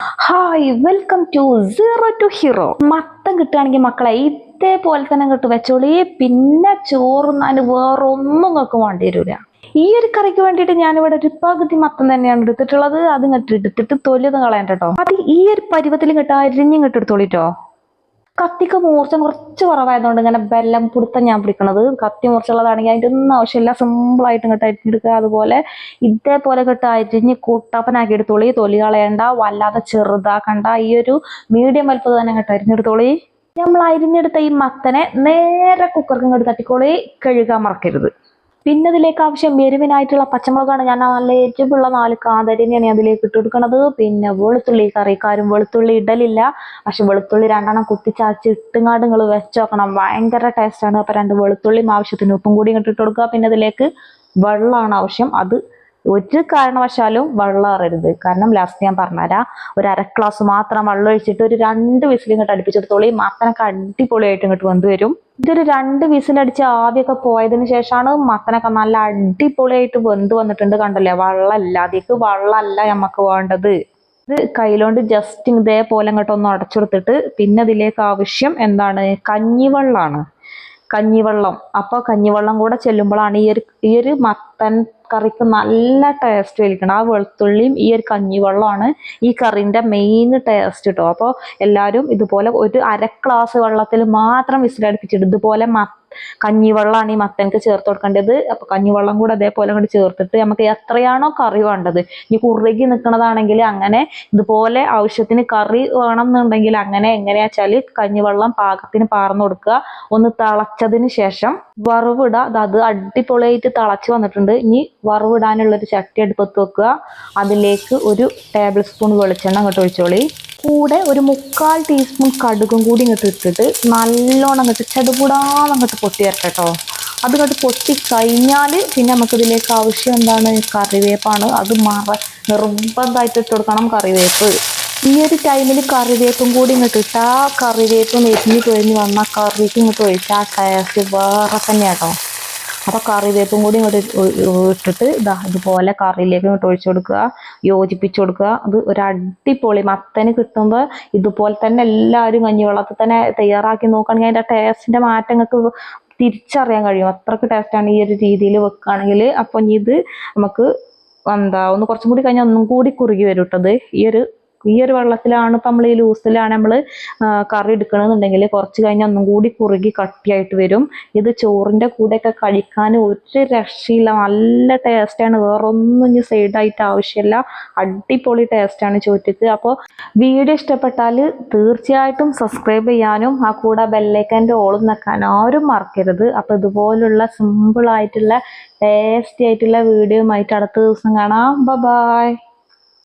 Hi welcome to zero to hero. മത്തം കിട്ടുകയാണെങ്കിൽ മക്കളെ ഇതേപോലെ തന്നെ കിട്ടും വെച്ചോളി. പിന്നെ ചോറുന്നാൻ വേറെ ഒന്നും നിങ്ങൾക്ക് വേണ്ടി വരില്ല. ഈ ഒരു കറിക്ക് വേണ്ടിയിട്ട് ഞാനിവിടെ ഒരു പകുതി മത്തം തന്നെയാണ് എടുത്തിട്ടുള്ളത്. അത് ഇങ്ങോട്ട് എടുത്തിട്ട് തൊലിയൊന്നും കളയണ്ട കേട്ടോ. അത് ഈ ഒരു പരുവത്തിൽ കിട്ടാൻ അരിഞ്ഞ് ഇങ്ങോട്ട് എടുത്തോളിട്ടോ. കത്തിക്ക് മൂർച്ച കുറച്ച് കുറവായതുകൊണ്ട് ഇങ്ങനെ ബെല്ലം പിടുത്തം ഞാൻ പിടിക്കണത്. കത്തി മൂർച്ചുള്ളതാണെങ്കിൽ അതിൻ്റെ ഒന്നും ആവശ്യമില്ല, സിമ്പിളായിട്ട് ഇങ്ങോട്ട് അരിഞ്ഞെടുക്കുക. അതുപോലെ ഇതേപോലെ ഇങ്ങോട്ട് അരിഞ്ഞ് കുട്ടപ്പനാക്കി എടുത്തോളി. തൊലി കളയണ്ട, വല്ലാതെ ചെറുതാക്കണ്ട. ഈ ഒരു മീഡിയം വലുപ്പത് തന്നെ ഇങ്ങോട്ട് അരിഞ്ഞെടുത്തോളി. നമ്മൾ അരിഞ്ഞെടുത്ത ഈ മത്തനെ നേരെ കുക്കർക്ക് ഇങ്ങോട്ട് തട്ടിക്കോളി. കഴുകാൻ മറക്കരുത്. പിന്നെ ഇതിലേക്ക് ആവശ്യം എരിവിനായിട്ടുള്ള പച്ചമുളകാണ്. ഞാൻ നല്ല എരിവുള്ള 4 കാന്താരിനെയാണ് അതിലേക്ക് ഇട്ട് കൊടുക്കുന്നത്. പിന്നെ വെളുത്തുള്ളി, കറിക്കാരും വെളുത്തുള്ളി ഇടലില്ല, പക്ഷെ വെളുത്തുള്ളി 2 കുത്തിച്ചാച്ച് ഇട്ടുങ്ങാണ്ട് നിങ്ങൾ വെച്ച് നോക്കണം, ഭയങ്കര ടേസ്റ്റാണ്. അപ്പോൾ 2 വെളുത്തുള്ളിയും ആവശ്യത്തിന് ഉപ്പും കൂടി ഇങ്ങോട്ട് ഇട്ട് കൊടുക്കുക. പിന്നെ ഇതിലേക്ക് വെള്ളമാണ് ആവശ്യം. അത് ഒരു കാരണവശാലും വെള്ളം അറിയരുത്, കാരണം ലാസ്റ്റ് ഞാൻ പറഞ്ഞുതരാം. ഒരു 1/2 ഗ്ലാസ് മാത്രം വെള്ളം ഒഴിച്ചിട്ട് ഒരു 2 വിസിൽ ഇങ്ങോട്ട് അടുപ്പിച്ചെടുത്തോളി. മത്തനൊക്കെ അടിപൊളിയായിട്ട് ഇങ്ങോട്ട് വന്ന് വരും. ഇതൊരു 2 വിസിലടിച്ച് ആവിയൊക്കെ പോയതിന് ശേഷമാണ് മത്തനൊക്കെ നല്ല അടിപൊളിയായിട്ട് വെന്ത് വന്നിട്ടുണ്ട്. കണ്ടല്ലേ, വെള്ളമല്ലാതേക്ക് വെള്ളമല്ല നമുക്ക് വേണ്ടത്. ഇത് കയ്യിലോണ്ട് ജസ്റ്റ് ഇതേപോലെ ഇങ്ങോട്ട് ഒന്ന് അടച്ചെടുത്തിട്ട് പിന്നെ അതിലേക്ക് ആവശ്യം എന്താണ്, കഞ്ഞിവെള്ളമാണ്. കഞ്ഞിവെള്ളം. അപ്പോൾ കഞ്ഞിവെള്ളം കൂടെ ചെല്ലുമ്പോഴാണ് ഈ ഒരു മത്തൻ കറിക്ക് നല്ല ടേസ്റ്റ് വലിക്കണം. ആ വെളുത്തുള്ളിയും ഈ ഒരു കഞ്ഞിവെള്ളമാണ് ഈ കറിൻ്റെ മെയിൻ ടേസ്റ്റ് കേട്ടോ. അപ്പോൾ എല്ലാവരും ഇതുപോലെ ഒരു 1/2 ഗ്ലാസ് വെള്ളത്തിൽ മാത്രം വിസിലടുപ്പിച്ചിട്ട് ഇതുപോലെ കഞ്ഞിവെള്ളമാണ് ഈ മത്തനക്ക് ചേർത്ത് കൊടുക്കേണ്ടത്. അപ്പോൾ കഞ്ഞിവെള്ളം കൂടെ അതേപോലെ അങ്ങോട്ട് ചേർത്തിട്ട് നമുക്ക് എത്രയാണോ കറി വേണ്ടത്, ഇനി കുറുകി നിൽക്കുന്നതാണെങ്കിൽ അങ്ങനെ, ഇതുപോലെ ആവശ്യത്തിന് കറി വേണം എന്നുണ്ടെങ്കിൽ അങ്ങനെ, എങ്ങനെയാ വെച്ചാൽ കഞ്ഞിവെള്ളം പാകത്തിന് പാർന്നു കൊടുക്കുക. ഒന്ന് തിളച്ചതിന് ശേഷം വറവിടുക. അത് അടിപൊളിയായിട്ട് തിളച്ച് വന്നിട്ടുണ്ട്. ഇനി വറവിടാനുള്ളൊരു ചട്ടി അടുപ്പത്ത് വെക്കുക. അതിലേക്ക് 1 ടേബിൾ സ്പൂൺ വെളിച്ചെണ്ണ അങ്ങോട്ട് ഒഴിച്ചോളി. കൂടെ ഒരു 1/4 ടീസ്പൂൺ കടുകും കൂടി ഇങ്ങോട്ട് ഇട്ടിട്ട് നല്ലോണം അങ്ങോട്ട് ചടുപുടാന്ന് അങ്ങോട്ട് പൊട്ടി വരട്ടെ കേട്ടോ. അത് ഇങ്ങോട്ട് പൊട്ടി കഴിഞ്ഞാൽ പിന്നെ നമുക്കിതിലേക്ക് ആവശ്യം എന്താണ്, കറിവേപ്പാണ്. അത് നിർബന്ധമായിട്ട് ഇട്ട് കൊടുക്കണം, കറിവേപ്പ്. ഈ ഒരു ടൈമിൽ കറിവേപ്പും കൂടി ഇങ്ങോട്ട് ഇട്ടാൽ കറിവേപ്പ് നെരിഞ്ഞ് കഴിഞ്ഞ് വന്നാൽ കറിക്ക് ഇങ്ങോട്ട് ഒഴിച്ചാൽ ടേസ്റ്റ് വേറെ തന്നെയാട്ടോ. അപ്പോൾ കറിവേപ്പും കൂടി ഇങ്ങോട്ട് ഇട്ടിട്ട് ഇതുപോലെ കറിയിലേക്ക് ഇങ്ങോട്ട് ഒഴിച്ചു കൊടുക്കുക, യോജിപ്പിച്ചു കൊടുക്കുക. അത് ഒരു അടിപൊളി മത്തന് കിട്ടുമ്പോൾ ഇതുപോലെ തന്നെ എല്ലാവരും കഞ്ഞിവെള്ളത്തിൽ തന്നെ തയ്യാറാക്കി നോക്കുകയാണെങ്കിൽ അതിൻ്റെ ടേസ്റ്റിൻ്റെ മാറ്റങ്ങൾക്ക് തിരിച്ചറിയാൻ കഴിയും. അത്രയ്ക്ക് ടേസ്റ്റാണ് ഈ ഒരു രീതിയിൽ വെക്കുകയാണെങ്കിൽ. അപ്പോൾ ഇനി ഇത് നമുക്ക് ഒന്ന് കുറച്ചും കൂടി കഴിഞ്ഞാൽ ഒന്നും കൂടി കുറുകി വരും കേട്ടത്. ഈ ഒരു വെള്ളത്തിലാണ് ഇപ്പം നമ്മൾ ഈ ലൂസിലാണ് നമ്മൾ കറി എടുക്കണമെന്നുണ്ടെങ്കിൽ കുറച്ച് കഴിഞ്ഞാൽ ഒന്നും കൂടി കുറുകി കട്ടിയായിട്ട് വരും. ഇത് ചോറിൻ്റെ കൂടെയൊക്കെ കഴിക്കാൻ ഒരു രക്ഷയില്ല, നല്ല ടേസ്റ്റാണ്. വേറൊന്നും ഇനി സൈഡായിട്ട് ആവശ്യമില്ല, അടിപൊളി ടേസ്റ്റാണ് ചോറ്റക്ക്. അപ്പോൾ വീഡിയോ ഇഷ്ടപ്പെട്ടാൽ തീർച്ചയായിട്ടും സബ്സ്ക്രൈബ് ചെയ്യാനും ആ കൂടെ ബെല്ലൈക്കൻ്റെ ഓളും നിൽക്കാൻ ആരും മറക്കരുത്. അപ്പോൾ ഇതുപോലുള്ള സിമ്പിളായിട്ടുള്ള ടേസ്റ്റി ആയിട്ടുള്ള വീഡിയോയുമായിട്ട് അടുത്ത ദിവസം കാണാം. ബൈ.